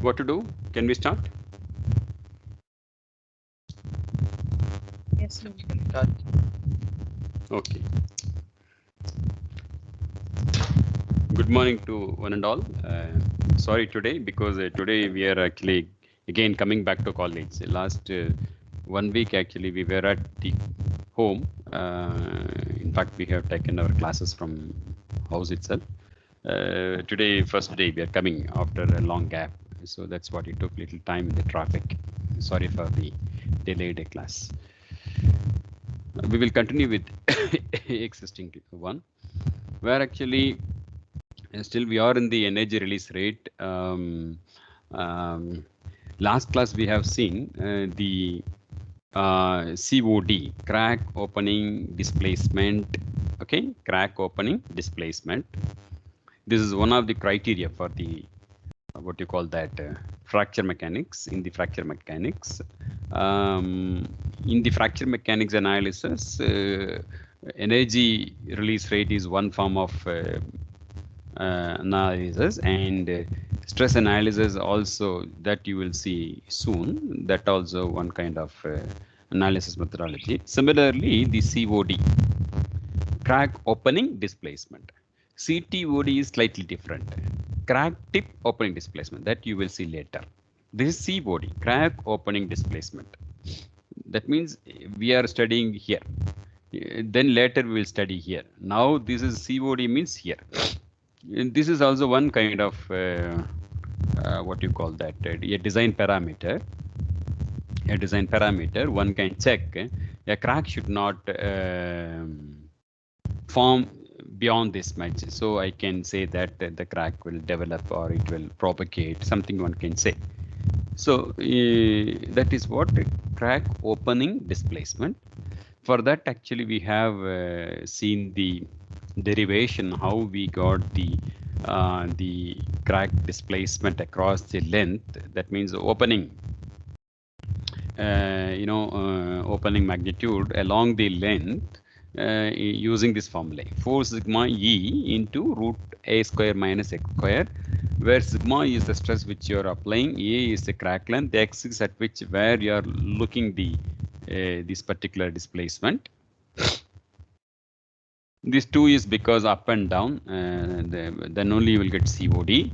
what to do? Can we start? Yes, we can start. Okay. Good morning to one and all. Sorry today because today we are actually again coming back to college. Last 1 week actually we were at the home. In fact, we have taken our classes from house itself. Today, first day, we are coming after a long gap. So that's what it took little time in the traffic. Sorry for the delayed class. We will continue with existing one, where actually still we are in the energy release rate. Last class we have seen the COD, crack opening displacement. Okay, crack opening displacement. This is one of the criteria for the what you call that fracture mechanics. In the fracture mechanics, analysis, energy release rate is one form of analysis, and stress analysis also, that you will see soon, that also one kind of analysis methodology. Similarly, the COD, crack opening displacement. CTOD is slightly different. Crack tip opening displacement, that you will see later. This is COD, crack opening displacement. That means we are studying here. Then later we will study here. Now this is COD means here. And this is also one kind of what you call that, a design parameter. A design parameter, one can check a crack should not form beyond this much. So I can say that the crack will develop or it will propagate, something one can say. So that is what crack opening displacement. For that, actually, we have seen the derivation, how we got the crack displacement across the length. That means opening, opening magnitude along the length using this formula, 4 sigma E into root A square minus X square, where sigma is the stress which you are applying, A is the crack length, X is at which where you are looking the this particular displacement. This 2 is because up and down, then only you will get COD.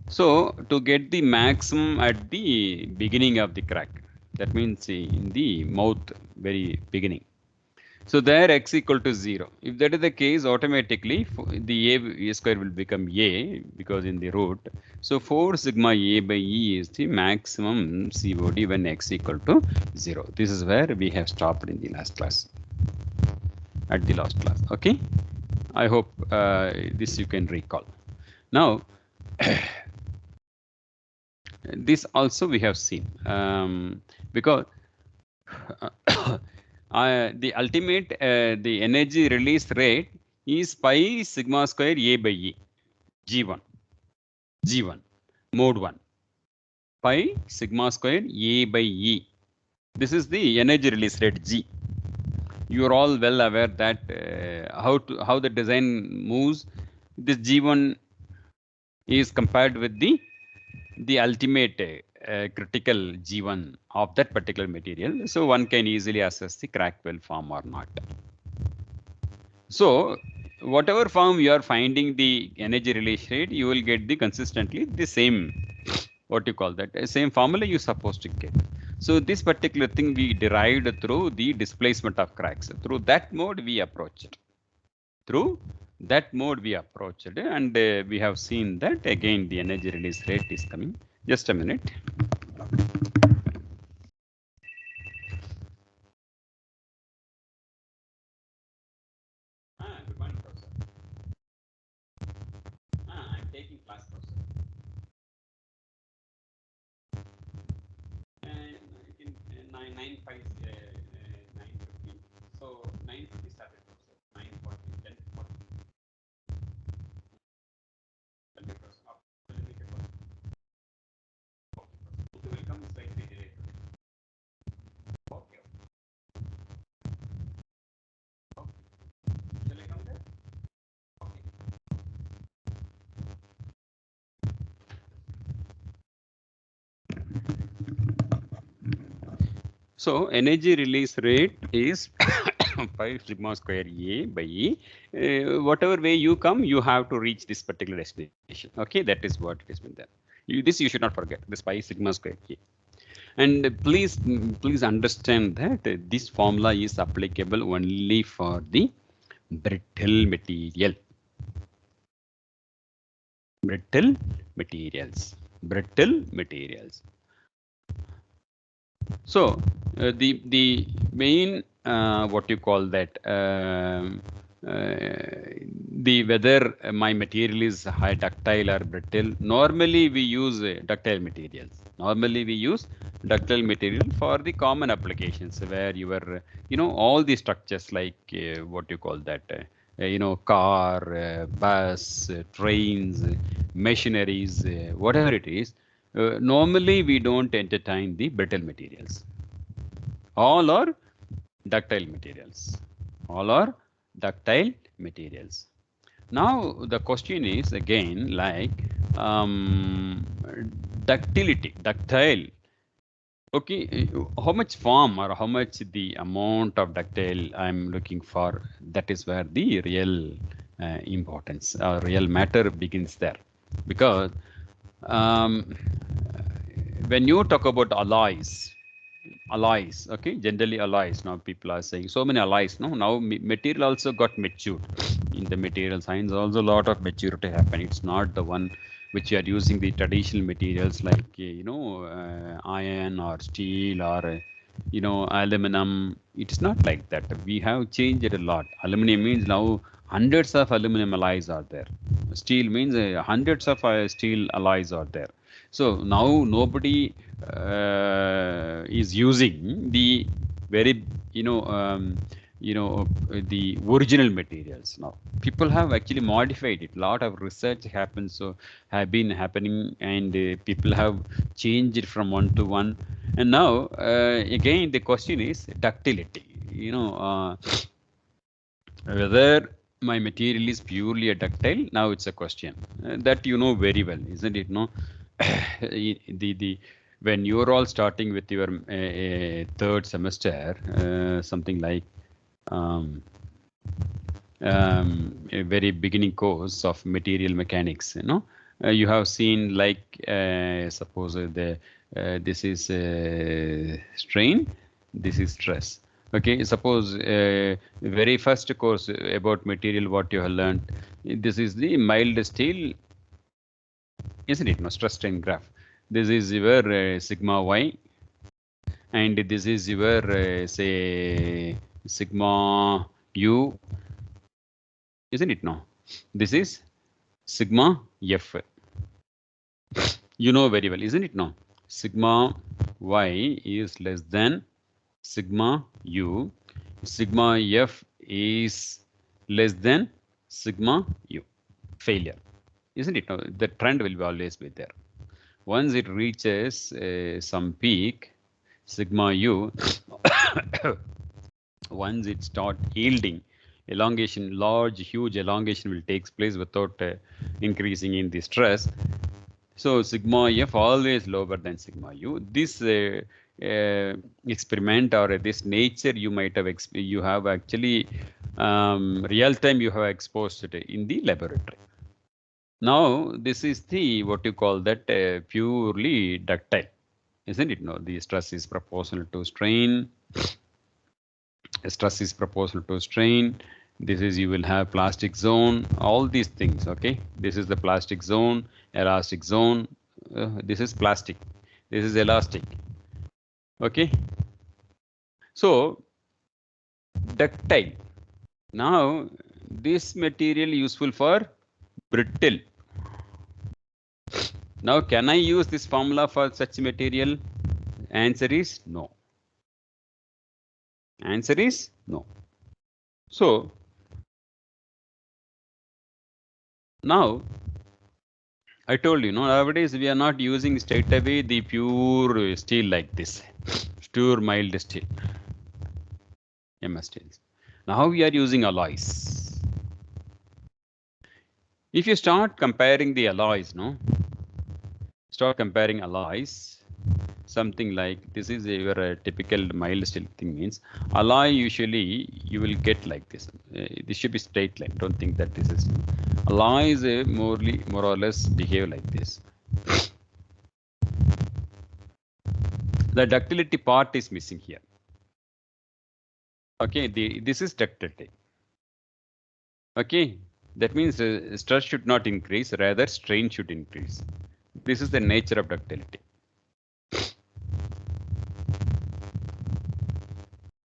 So to get the maximum at the beginning of the crack, that means in the mouth very beginning. So there X equal to 0. If that is the case, automatically the A square will become A because in the root. So 4 sigma A by E is the maximum COD when X equal to 0. This is where we have stopped in the last class. At the last class. Okay. I hope this you can recall. Now, this also we have seen because the ultimate the energy release rate is pi sigma square A by E, G1 mode 1, pi sigma square A by E. This is the energy release rate G. You are all well aware that how the design moves. This G1 is compared with the ultimate critical G1 of that particular material. So one can easily assess the crack will form or not. So whatever form you are finding the energy release rate, you will get the consistently the same, what you call that, same formula you're supposed to get. So this particular thing we derived through the displacement of cracks. Through that mode we approached. Through that mode we approached, and we have seen that again the energy release rate is coming. Just a minute. Good morning, professor. I'm taking class, professor. I think 9:05, 9:15. So 9:50 started, professor. 9:40, 10:40. Tell me, professor. Will you make a call? Okay, professor. Will come slightly delayed. Okay. Okay. Shall I come there? Okay. So energy release rate is 5 sigma square A by E. Whatever way you come, you have to reach this particular destination. Okay, that is what it has been there. This you should not forget. This 5 sigma square A. And please understand that this formula is applicable only for the brittle material. Brittle materials. Brittle materials. So the main what you call that the whether my material is high ductile or brittle. Normally we use ductile materials. Normally we use ductile material for the common applications where you are all the structures like what you call that car, bus, trains, machineries, whatever it is. Normally, we don't entertain the brittle materials. All are ductile materials. All are ductile materials. Now, the question is again like ductility, ductile. Okay, how much form or how much the amount of ductile I'm looking for, that is where the real importance or real matter begins there. Because when you talk about alloys, okay, generally alloys, now people are saying so many alloys, no, now material also got matured. In the material science, also a lot of maturity happen. It's not the one which you are using the traditional materials like, iron or steel or, aluminum. It is not like that. We have changed a lot. Aluminum means now hundreds of aluminum alloys are there. Steel means hundreds of steel alloys are there. So now nobody is using the very, the original materials. Now people have actually modified it. A lot of research happens, so have been happening, and people have changed it from one to one. And now again the question is ductility. Whether my material is purely a ductile, now it's a question that you know very well, isn't it? No, the when you're all starting with your third semester, something like um, a very beginning course of material mechanics, you have seen like suppose this is strain, this is stress. Okay, suppose very first course about material what you have learned, this is the mild steel, isn't it? No, stress strain graph. This is your sigma y, and this is your say sigma u, isn't it? No, this is sigma f. You know very well, isn't it? No, sigma y is less than sigma u. Sigma f is less than sigma u. Failure, isn't it? No, the trend will always be there. Once it reaches some peak, sigma u, once it start yielding, elongation, huge elongation will take place without increasing in the stress. So sigma f always lower than sigma u. This experiment or this nature you might have you have actually real time you have exposed it in the laboratory. Now this is the what you call that purely ductile, isn't it? No, the stress is proportional to strain. Stress is proportional to strain. This is, you will have plastic zone, all these things. Okay, this is the plastic zone, elastic zone. This is plastic, this is elastic. Okay, so ductile. Now this material useful for brittle. Now can I use this formula for such material? Answer is no. Answer is no. So now I told you, nowadays we are not using straight away the pure steel like this, pure mild steel, MS steel. Now we are using alloys. If you start comparing the alloys, start comparing alloys. something like this is your typical mild steel thing means alloy usually you will get like this. This should be straight line. Don't think that this is alloys more or less behave like this. The ductility part is missing here. Okay, this is ductility. Okay, that means stress should not increase, rather strain should increase. This is the nature of ductility.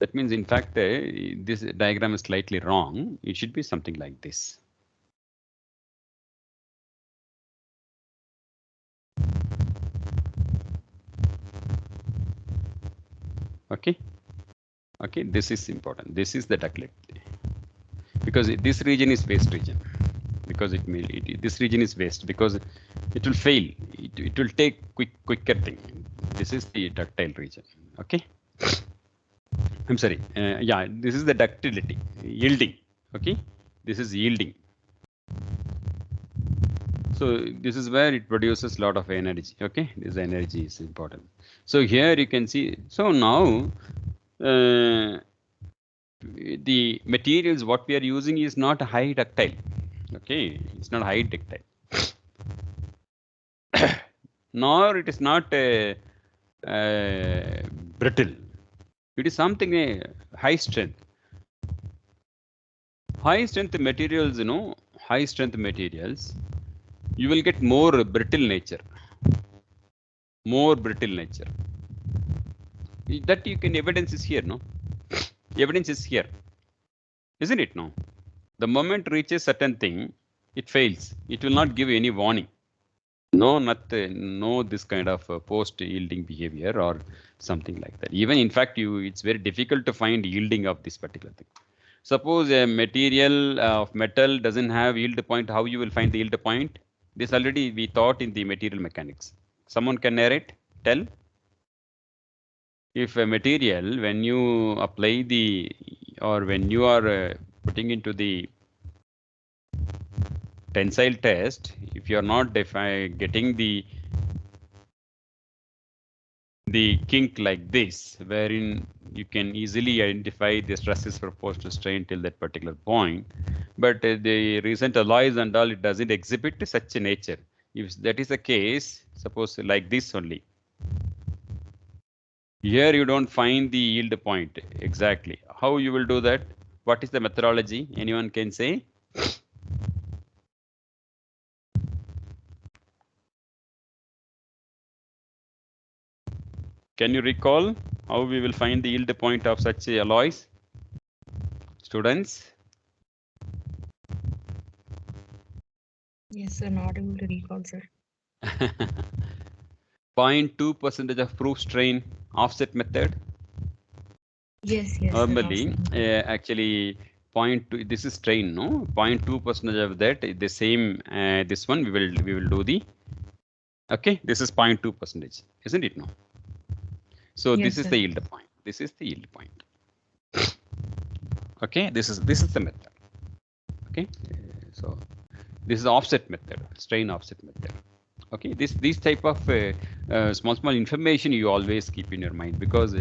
That means, in fact, this diagram is slightly wrong. It should be something like this. Okay. Okay, this is important. This is the ductility because this region is waste region. Because this region is waste because it will fail. It will take quicker thing. This is the ductile region. Okay. I'm sorry. Yeah, this is the ductility, yielding. Okay, this is yielding. So this is where it produces a lot of energy. Okay, this energy is important. So here you can see. So now the materials what we are using is not high ductile. Okay, it's not high ductile. Nor it is not brittle. It is something high strength. High strength materials, high strength materials, you will get more brittle nature. More brittle nature. That you can evidence is here, no? Evidence is here. Isn't it, no? The moment reaches certain thing, it fails. It will not give any warning. No, no this kind of post-yielding behavior or something like that. Even in fact, it's very difficult to find yielding of this particular thing. Suppose a material of metal doesn't have yield point, how you will find the yield point? This already we taught in the material mechanics. Someone can narrate, tell? If a material, when you apply or when you are putting into the tensile test, if you are not getting the kink like this, wherein you can easily identify the stress is proposed to strain till that particular point, but the recent alloys and all, it doesn't exhibit such a nature. If that is the case, suppose like this only. Here you don't find the yield point exactly. How you will do that? What is the methodology? Anyone can say? Can you recall how we will find the yield point of such alloys? Students? Yes, sir. Not able to recall, sir. 0.2% of proof strain offset method. Yes, sir. Normally, Awesome. actually, 0.2. This is strain, no? 0.2% of that. The same. This one we will do the. Okay, this is 0.2%, isn't it? No. So Yes, this is sir. the yield point. This is the yield point. Okay, this is the method. Okay, so this is offset method, strain offset method. Okay, these type of small information you always keep in your mind because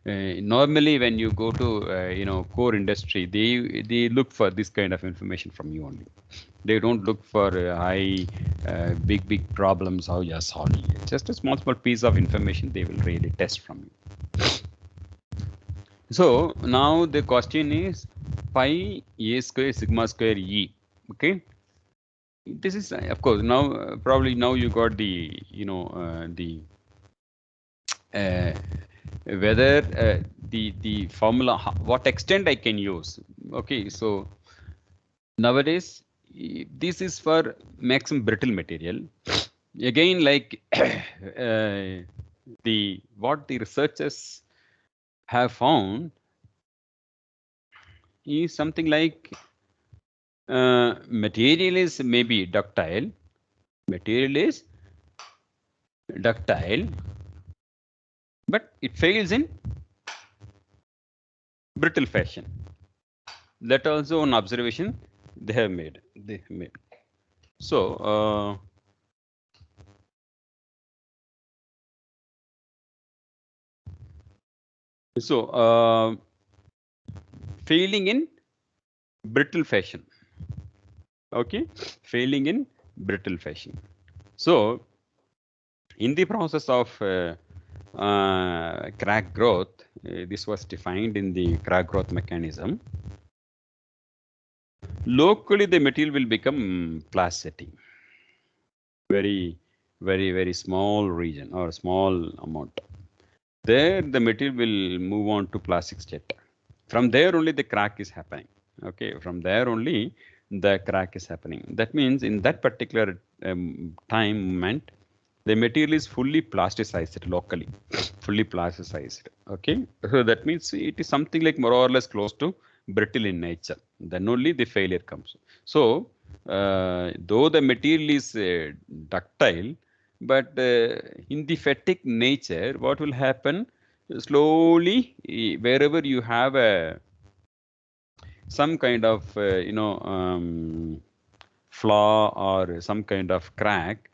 normally when you go to core industry, they look for this kind of information from you only. They don't look for high big problems how you're solving it. Just a small piece of information they will really test from you. So now the question is pi a square sigma square e. Okay, this is of course now probably now you got the the whether the formula what extent I can use. Okay, so nowadays this is for maximum brittle material. Again, like what the researchers have found is something like material is maybe ductile. Material is ductile, but it fails in brittle fashion. That also an observation they have made. So So, failing in brittle fashion. Okay, failing in brittle fashion. So, in the process of crack growth, this was defined in the crack growth mechanism. Locally, the material will become plasticky. Very small region or small amount. There, the material will move on to plastic state. From there only the crack is happening. Okay, from there only the crack is happening. That means in that particular time moment, the material is fully plasticized locally, fully plasticized. Okay, so that means it is something like more or less close to brittle in nature. Then only the failure comes. So, though the material is ductile, but in the fatigue nature, what will happen? Slowly, wherever you have a some kind of flaw or some kind of crack,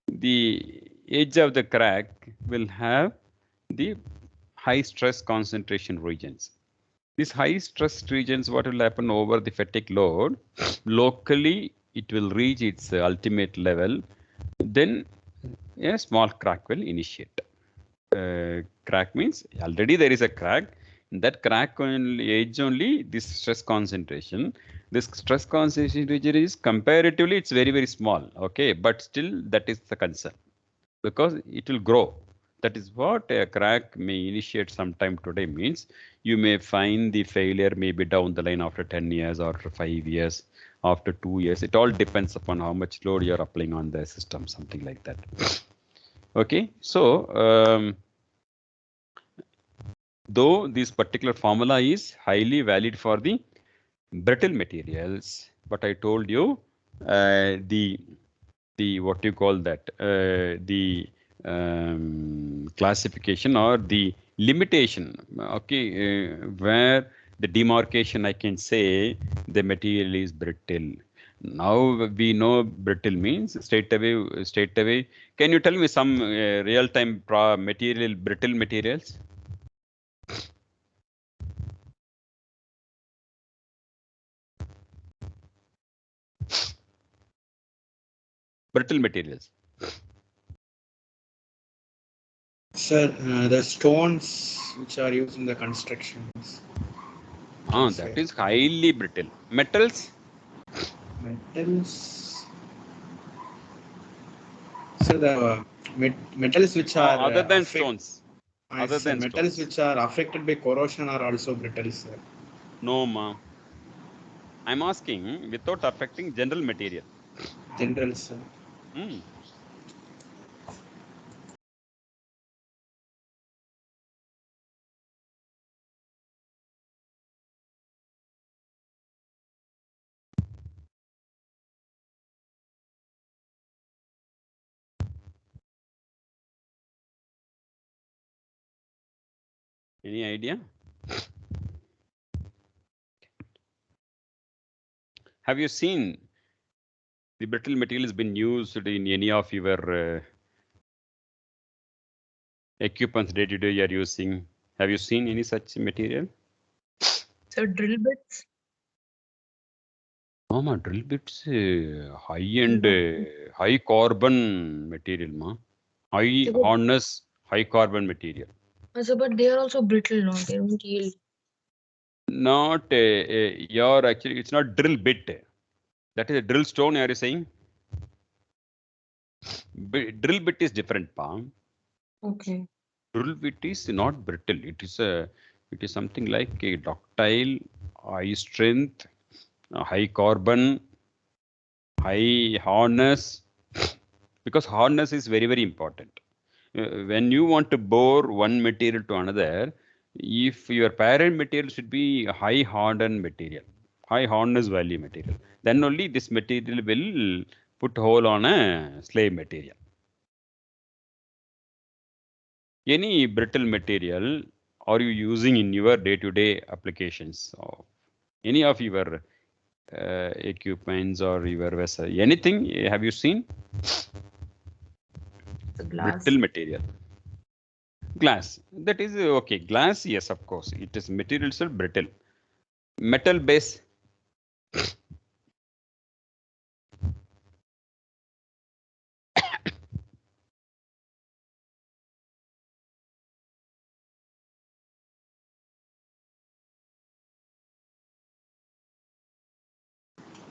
the edge of the crack will have the high stress concentration regions. These high stress regions, what will happen over the fatigue load? Locally, it will reach its ultimate level. Then a small crack will initiate. Crack means already there is a crack. In that crack only, edge only this stress concentration. This stress concentration is comparatively it's very small. Okay, but still that is the concern because it will grow. That is what a crack may initiate sometime today means you may find the failure maybe down the line after 10 years or after 5 years, after 2 years. It all depends upon how much load you're applying on the system, something like that. Okay, so though this particular formula is highly valid for the brittle materials, but I told you the what you call that the classification or the limitation. Okay, where the demarcation I can say the material is brittle. Now we know brittle means straight away. Straight away, can you tell me some real-time material brittle materials? Brittle materials. Sir, the stones which are used in the constructions. Ah, that is highly brittle. Metals? Metals. So the metals which are Other than stones. Other than metals stones. which are affected by corrosion are also brittle, sir. No, ma. I'm asking without affecting general material. General, sir. Hmm. Any idea? Have you seen the brittle material has been used in any of your equipments day to day you are using? Have you seen any such material? So drill bits. Mama, drill bits high-end, Yeah. high carbon material, ma. High So, but, hardness, high carbon material. but they are also brittle, no? They don't yield. Not your actually, it's not drill bit. That is a drill stone, are you saying? Drill bit is different, pa. Okay. Drill bit is not brittle. It is something like a ductile, high strength, high carbon, high hardness. Because hardness is very important. When you want to bore one material to another, if your parent material should be high hardened material, high hardness value material, then only this material will put hole on a slave material. Any brittle material are you using in your day-to-day applications of any of your equipments or your vessel? Anything have you seen? The Brittle glass. material. Glass. That is okay. Glass, yes, of course. It is material itself brittle. Metal base.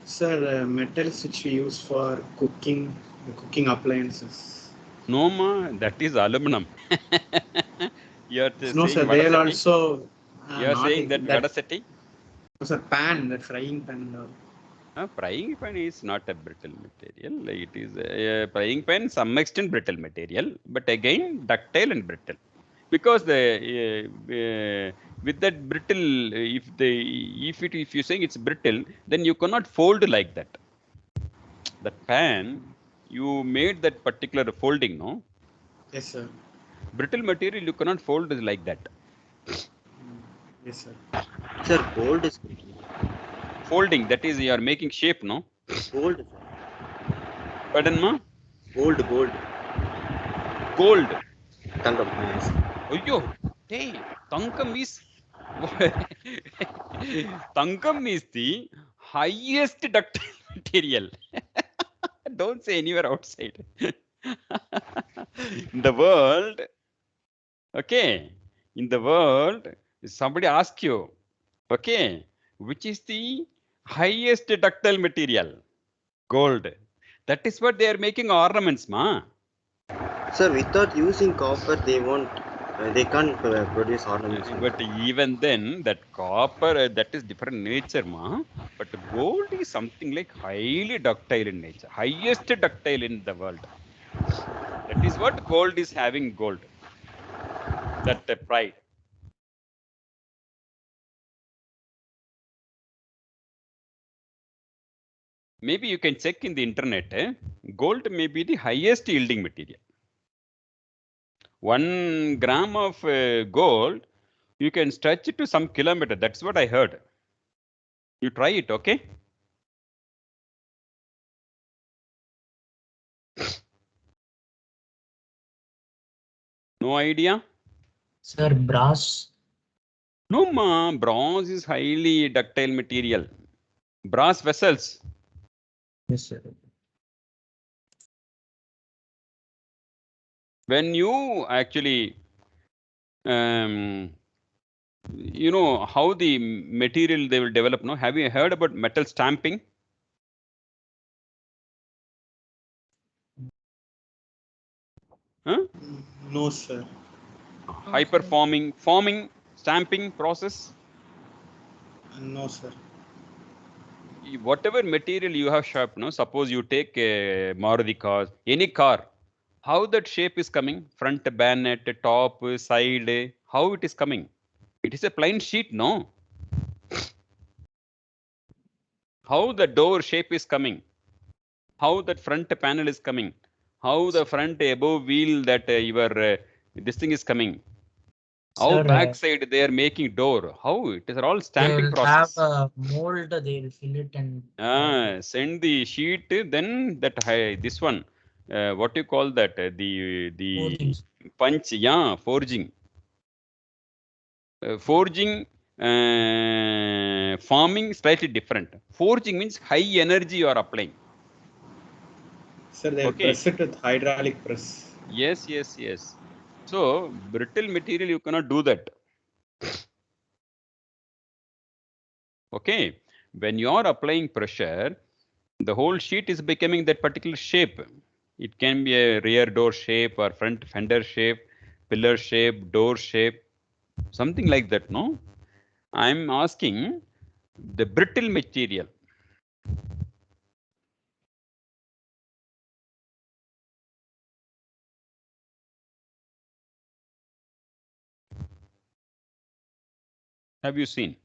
Sir, metals which we use for cooking, the cooking appliances. No, ma, that is aluminum. You are No, saying sir, vada they'll setti? also You are not saying that that. vada setti? No, sir, pan, that frying pan and all. Frying pan is not a brittle material. It is a frying pan, some extent brittle material, but again ductile and brittle. Because the with that brittle, if you're saying it's brittle, then you cannot fold like that. That pan, you made that particular folding, no? Yes, sir. Brittle material you cannot fold like that. Yes, sir. Sir, gold is Folding, that is you are making shape, no? gold, sir. Pardon, ma? Gold. Gold. Tangam. Yes. Ayyo, hey, Tankam is Tankam is the highest ductile material. Don't say anywhere outside. In the world, okay, in the world, somebody asks you, okay, which is the highest ductile material? Gold. That is what they are making ornaments, ma. Sir, without using copper, they won't. They can't produce ornaments. But even then, that copper, that is different nature, ma. But gold is something like highly ductile in nature, highest ductile in the world. That is what gold is having. Gold, that pride. Maybe you can check in the internet. Gold may be the highest yielding material. 1 gram of gold, you can stretch it to some kilometer. That's what I heard. You try it, okay? No idea? Sir, brass. No, ma. Bronze is highly ductile material. Brass vessels. Yes, sir. When you actually, you know how the material they will develop. No, have you heard about metal stamping? Huh? No, sir. Forming, stamping process. No, sir. Whatever material you have shaped, no, suppose you take a Maruti car, any car, how that shape is coming, front bonnet, top, side, how it is coming? It is a plain sheet, no? How the door shape is coming? How that front panel is coming? How the front above wheel that your this thing is coming? How Sir, backside they are making door? How it is all stamping they'll have process. a mold, they'll fill it and Send the sheet, then that this one, what you call that? The forgings. punch, yeah, forging. Forging, forming slightly different. Forging means high energy you are applying. Sir, they'll Okay. press it with hydraulic press. Yes, yes, yes. So brittle material you cannot do that. Okay. When you are applying pressure, the whole sheet is becoming that particular shape. It can be a rear door shape or front fender shape, pillar shape, door shape, something like that, no? I'm asking the brittle material. Have you seen?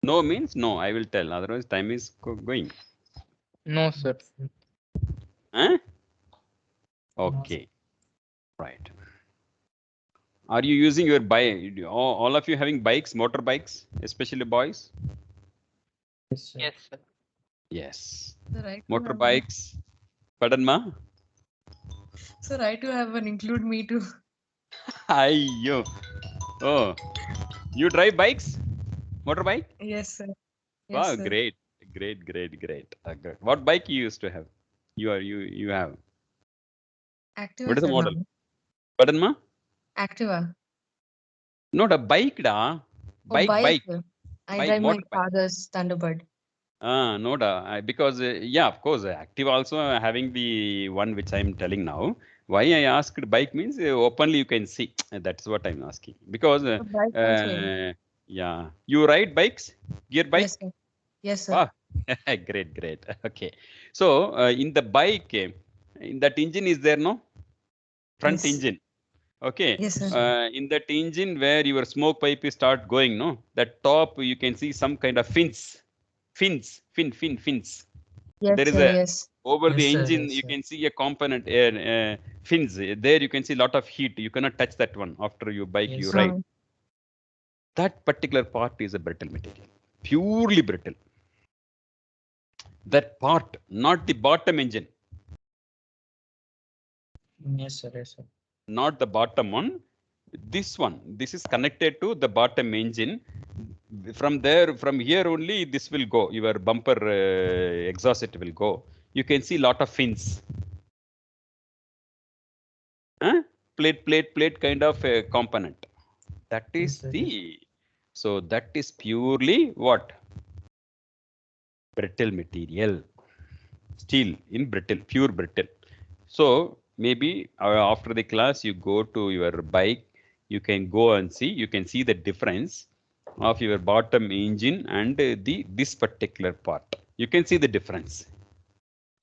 No means no, I will tell. Otherwise, time is going. No, sir. Huh? Okay. Right. Are you using your bike? All of you having bikes, motorbikes, especially boys? Yes, sir. Yes, sir. Yes. Sir, I too have one. Motorbikes. Pardon, ma? Sir, I too have one. Include me too. Ayyo. Oh, you drive bikes? Motorbike? Yes, sir. Wow, Yes, sir. great, great, great, great. Good. What bike you used to have? You have. Activa, What is the sir, model? now. Pardon, ma? Activa. Not a bike, da. Oh, Bike, bike. bike, I bike, drive my motorbike. father's Thunderbird. No, da. Because yeah, of course, active also having the one which I'm telling now. Why I asked bike means openly you can see. That's what I'm asking. Because So bike also. yeah, you ride bikes, gear bike. Yes, sir. Yes, sir. Wow, great, great. Okay, so in the bike, in that engine is there no front Yes. engine. Okay, Yes, sir. Yes, sir. in that engine where your smoke pipe is start going, no, that top you can see some kind of fins. Yes, There is sir. a Yes. over the Yes, sir. engine Yes, you sir. can see a component fins. There you can see lot of heat. You cannot touch that one after you bike Yes, you sir. ride. That particular part is a brittle material, purely brittle. That part, not the bottom engine. Yes, sir. Yes, sir. Not the bottom one. This is connected to the bottom engine. From there, from here only, this will go. Your bumper exhaust it will go. You can see lot of fins. Huh? Plate kind of component. That Yes, is sir. Yes. the. So that is purely what? Brittle material. Steel in brittle, pure brittle. So maybe after the class, you go to your bike, you can go and see, you can see the difference of your bottom engine and the this particular part. You can see the difference.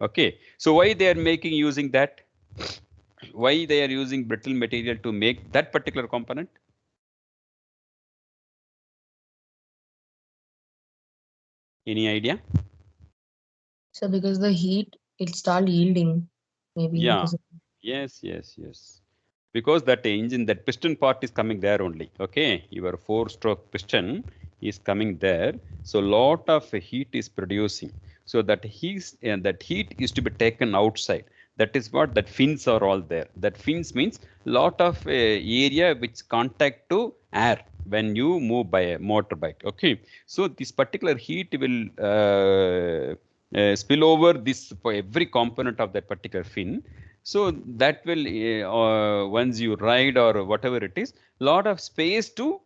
Okay. So why they are making using that? Why they are using brittle material to make that particular component? Any idea? So because the heat, it start yielding. Maybe Yeah. because of Yes. Because that engine, that piston part is coming there only. Okay, your four-stroke piston is coming there. So lot of heat is producing. So that heat is to be taken outside. That is what that fins are all there. That fins means lot of area which contact to air when you move by a motorbike. Okay, so this particular heat will spill over this for every component of that particular fin. So that will once you ride or whatever it is, lot of space to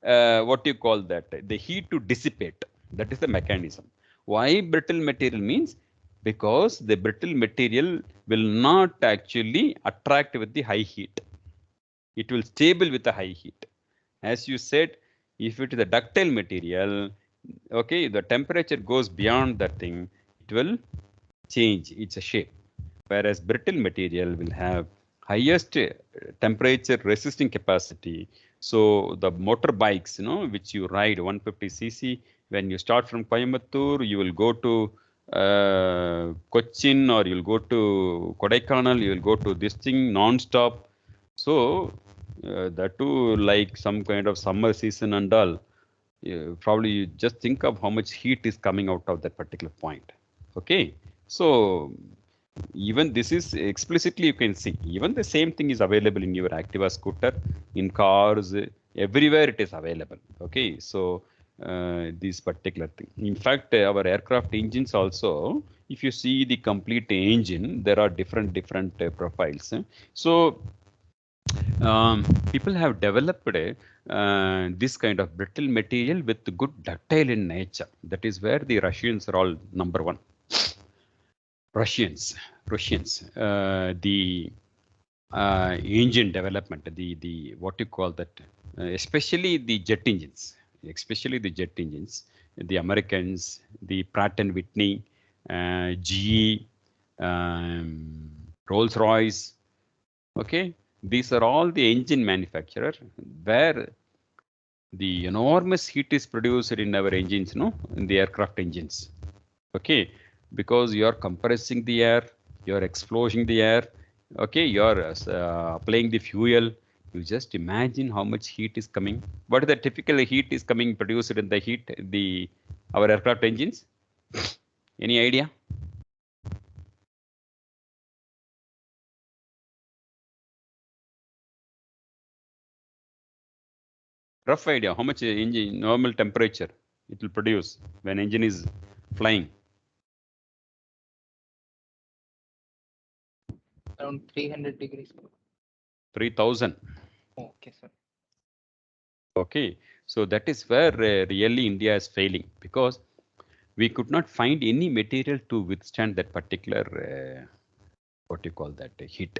what you call that the heat to dissipate. That is the mechanism. Why brittle material means? Because the brittle material will not actually attract with the high heat. It will stable with the high heat. As you said, if it is a ductile material, okay, the temperature goes beyond that thing, it will change its shape. Whereas brittle material will have highest temperature resisting capacity. So the motorbikes, which you ride 150 cc, when you start from Coimbatore, you will go to Cochin or you'll go to Kodaikanal, you will go to this thing non-stop. So that too like some kind of summer season and all. Probably you just think of how much heat is coming out of that particular point. Okay, so even this is explicitly you can see even the same thing is available in your Activa scooter, in cars, everywhere it is available. Okay, so this particular thing. In fact, our aircraft engines also, if you see the complete engine, there are different profiles. So people have developed this kind of brittle material with good ductile in nature. That is where the Russians are all number one. Russians, the engine development, the what you call that, especially the jet engines, the Americans, the Pratt and Whitney, GE, Rolls Royce. Okay, these are all the engine manufacturer where the enormous heat is produced in our engines, in the aircraft engines. Okay, because you are compressing the air, you are exposing the air. Okay, you are applying the fuel. You just imagine how much heat is coming. What is the typical heat is coming produced in the heat, the our aircraft engines? Any idea? Rough idea, how much engine normal temperature it will produce when engine is flying? Around 300 degrees. 3000. Okay, sir. Okay, so that is where really India is failing, because we could not find any material to withstand that particular what you call that heat.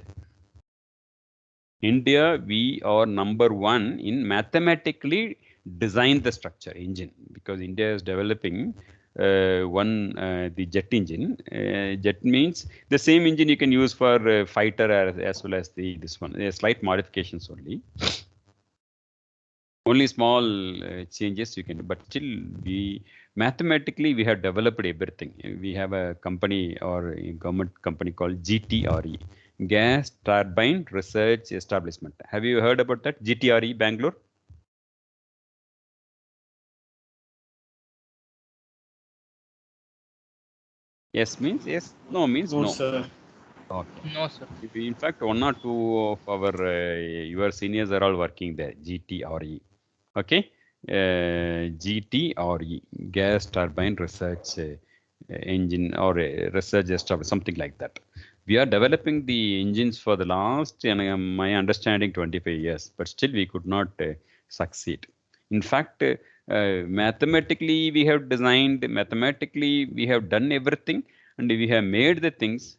India, we are number one in mathematically design the structure engine, because India is developing the jet engine. Jet means the same engine you can use for fighter as well as this one. Slight modifications only. Only small changes you can do, but still we mathematically we have developed everything. We have a company or a government company called GTRE, Gas Turbine Research Establishment. Have you heard about that? GTRE Bangalore? Yes means yes, no means No, no. sir. Okay. No, sir. In fact, one or two of our your seniors are all working there. GTRE. Okay. GTRE, Gas Turbine Research Engine or Research Establishment, something like that. We are developing the engines for the last, my understanding, 25 years, but still we could not succeed. In fact, mathematically we have designed, mathematically we have done everything, and we have made the things.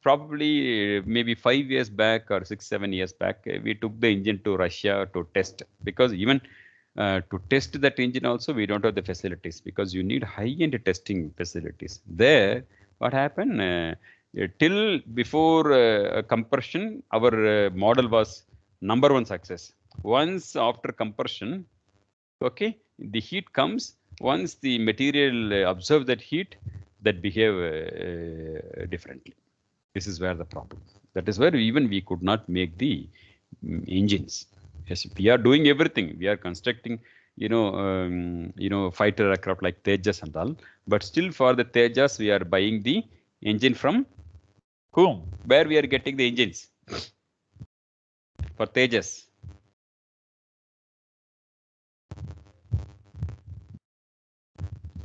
Probably maybe 5 years back or 6, 7 years back, we took the engine to Russia to test, because even to test that engine also we don't have the facilities, because you need high-end testing facilities. There, what happened? Till before compression, our model was number one success. Once after compression, okay, the heat comes. Once the material absorb that heat, that behave differently. This is where the problem. That is where even we could not make the engines. Yes, we are doing everything. We are constructing, fighter aircraft like Tejas and all. But still, for the Tejas, we are buying the engine from whom? Where we are getting the engines for Tejas?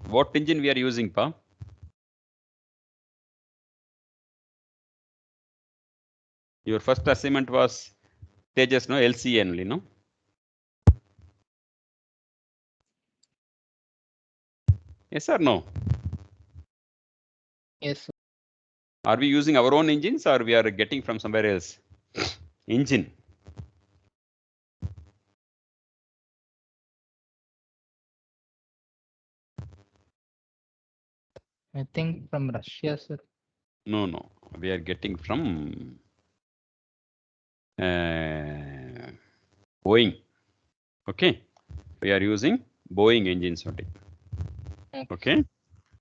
What engine we are using, Pa? Your first assignment was Tejas, no? LCA only, no? Yes or no? Yes, sir. Are we using our own engines or we are getting from somewhere else? Engine. I think from Russia, sir. No, no. We are getting from Boeing. Okay. We are using Boeing engines only. Okay.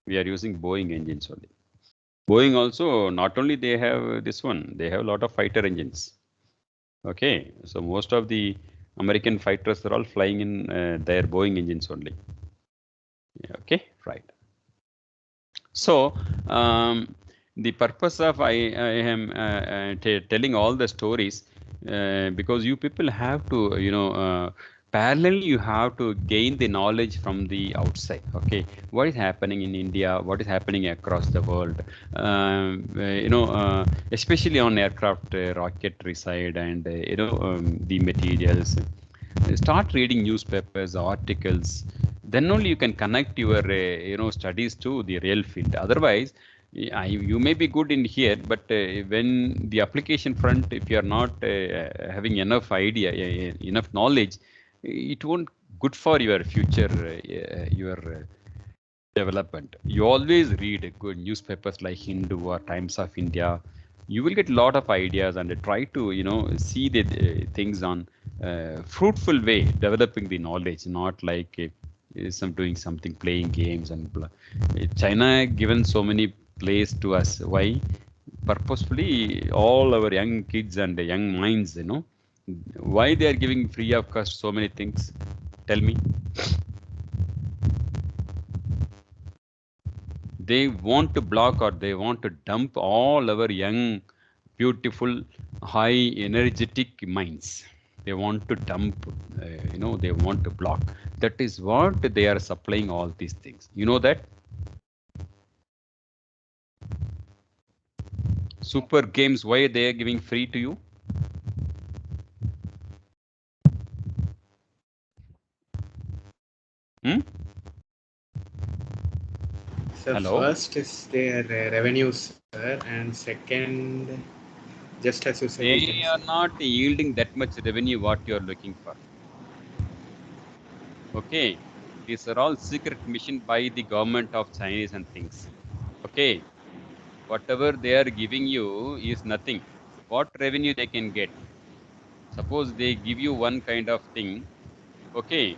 We are using Boeing engines only. Boeing also, not only they have this one, they have a lot of fighter engines. Okay. So most of the American fighters are all flying in their Boeing engines only. Okay. Right. So the purpose of I am telling all the stories because you people have to, parallelly you have to gain the knowledge from the outside. Okay, what is happening in India? What is happening across the world? Especially on aircraft rocketry side and the materials. Start reading newspapers, articles. Then only you can connect your studies to the real field. Otherwise, you may be good in here, but when the application front, if you are not having enough idea, enough knowledge, it won't good for your future, your development. You always read good newspapers like Hindu or Times of India. You will get a lot of ideas and try to see the things on fruitful way, developing the knowledge, not like some doing something, playing games and blah. China given so many plays to us. Why? Purposefully, all our young kids and young minds, why they are giving free of cost so many things? Tell me. They want to block or they want to dump all our young, beautiful, high energetic minds. They want to dump, they want to block. That is what they are supplying all these things. You know that? Super games, why they are giving free to you? Hmm? So Hello? first is their revenues, sir, and second, just as you said, They you can are say. not yielding that much revenue what you are looking for. Okay. These are all secret mission by the government of Chinese and things. Okay. Whatever they are giving you is nothing. What revenue they can get? Suppose they give you one kind of thing. Okay.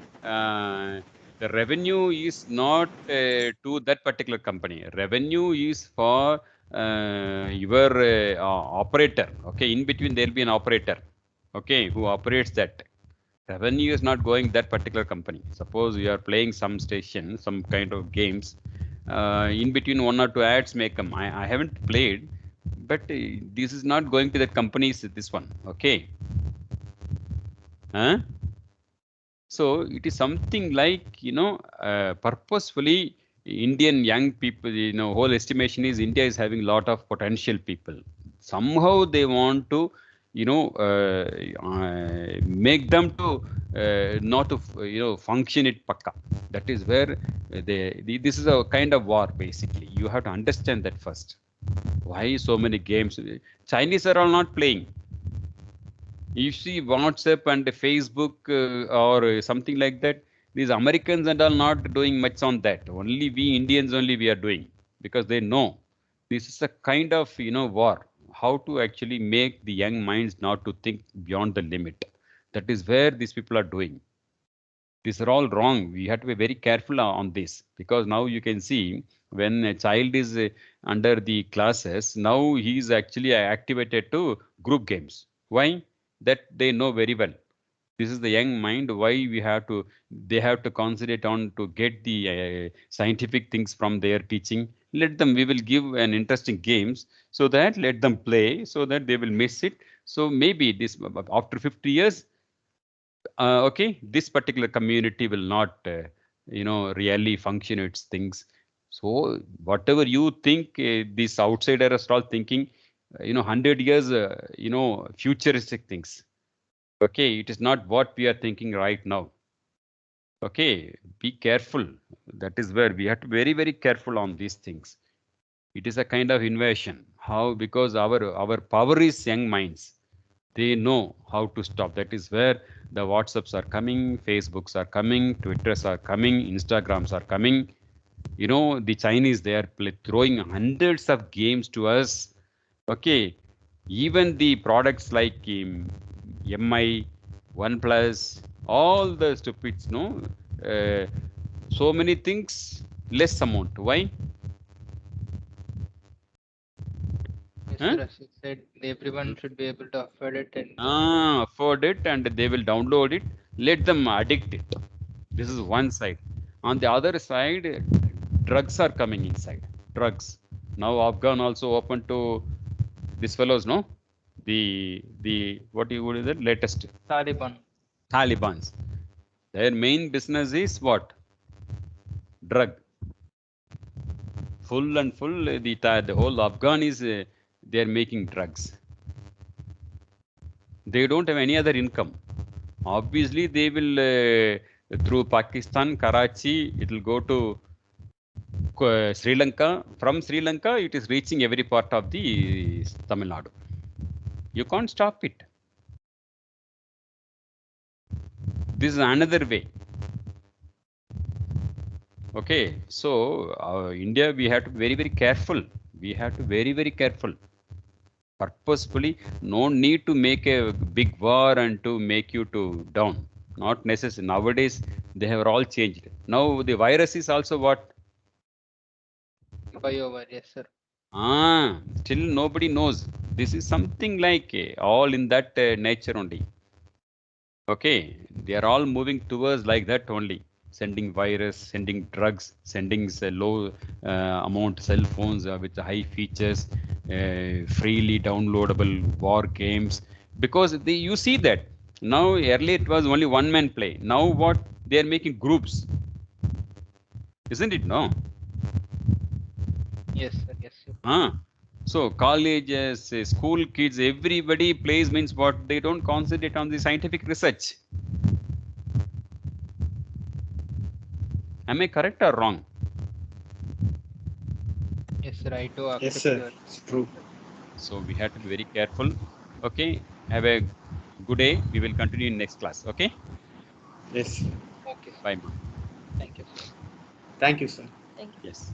The revenue is not to that particular company. Revenue is for your operator. Okay. In between, there will be an operator. Okay. Who operates that. Revenue is not going that particular company. Suppose you are playing some station, some kind of games. In between, one or two ads may come. I haven't played, but this is not going to the companies. This one. Okay. Huh? So it is something like, purposefully Indian young people, whole estimation is India is having a lot of potential people. Somehow they want to, make them to not to, function it pakka. That is where this is a kind of war basically. You have to understand that first. Why so many games? Chinese are all not playing. You see WhatsApp and Facebook or something like that, these Americans and all not doing much on that. Only we Indians only we are doing because they know this is a kind of war. How to actually make the young minds not to think beyond the limit. That is where these people are doing. These are all wrong. We have to be very careful on this because now you can see when a child is under the classes, now he is actually activated to group games. Why? That they know very well. This is the young mind. Why we have to? They have to concentrate on to get the scientific things from their teaching. Let them. We will give an interesting games so that let them play so that they will miss it. So maybe this after 50 years okay, this particular community will not, really function its things. So whatever you think, these outsiders are all thinking, 100 years, futuristic things. Okay, it is not what we are thinking right now. Okay, be careful. That is where we have to be very, very careful on these things. It is a kind of invasion. How? Because our power is young minds. They know how to stop. That is where the WhatsApps are coming, Facebooks are coming, Twitters are coming, Instagrams are coming. The Chinese, they are throwing hundreds of games to us. Okay. Even the products like MI, OnePlus, all the stupids, no? Uh, so many things, less amount. Why? Yes, Huh? sir. As you said, everyone should be able to afford it and Afford it and they will download it. Let them addict it. This is one side. On the other side, drugs are coming inside. Drugs. Now Afghan also open to these fellows, no? The what is the latest Taliban. Taliban's. Their main business is what? Drug. Full and full. The whole Afghan is they are making drugs. They don't have any other income. Obviously, they will through Pakistan, Karachi. It will go to Sri Lanka. From Sri Lanka, it is reaching every part of the Tamil Nadu. You can't stop it. This is another way. Okay, so India, we have to be very, very careful. We have to be very, very careful. Purposefully, no need to make a big war and to make you to down. Not necessary. Nowadays, they have all changed. Now the virus is also what? Flyover. Yes, sir. Still nobody knows. This is something like all in that nature only. Okay, they are all moving towards like that only. sending virus, sending drugs, sending low amount cell phones with high features, freely downloadable war games. Because you see that now, earlier it was only one man play. Now what, they are making groups, isn't it? No. Yes, sir. Yes, sir. So colleges, school kids, everybody plays, means what, they don't concentrate on the scientific research. Am I correct or wrong? Yes, sir. I do Yes, accept sir. your. It's true. So we have to be very careful. Okay, have a good day. We will continue in next class. Okay, Yes, sir. Okay, sir. bye, ma'am. Thank you, sir. Thank you, sir. Thank you. Yes.